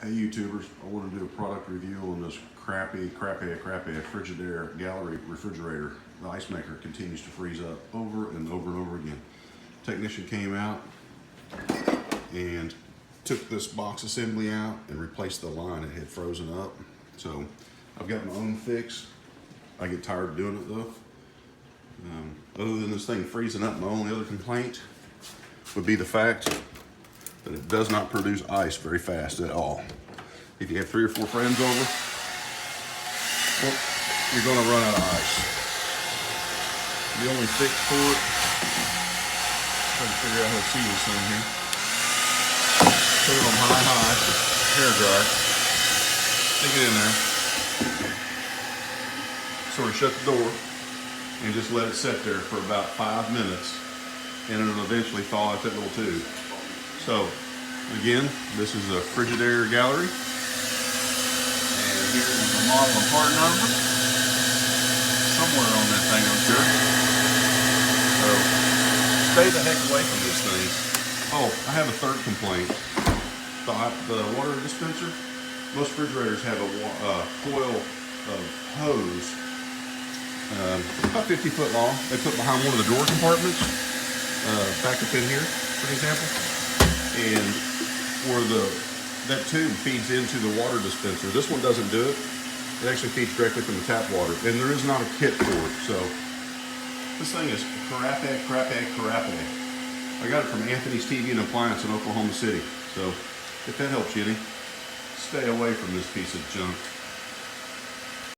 Hey YouTubers, I want to do a product review on this crappy Frigidaire gallery refrigerator. The ice maker continues to freeze up over and over and over again. Technician came out and took this box assembly out and replaced the line. It had frozen up. So I've got my own fix. I get tired of doing it though. Other than this thing freezing up, my only other complaint would be the fact that it does not produce ice very fast at all. If you have 3 or 4 friends over, well, you're gonna run out of ice. The only fix for it, trying to figure out how to see this thing here. Put it on high, hair dryer, stick it in there, sort of shut the door, and just let it sit there for about 5 minutes, and it'll eventually thaw out that little tube. So, again, this is a Frigidaire gallery, and here is the model and part number, somewhere on that thing, I'm sure. So, stay the heck away from these things. Oh, I have a third complaint. The water dispenser, most refrigerators have a coil of hose, about 50 foot long. They put behind one of the door compartments, back up in here, for example. And where that tube feeds into the water dispenser. This one doesn't do it. It actually feeds directly from the tap water, and there is not a kit for it. So this thing is crappy. I got it from Anthony's TV and Appliance in Oklahoma City. So if that helps you any, stay away from this piece of junk.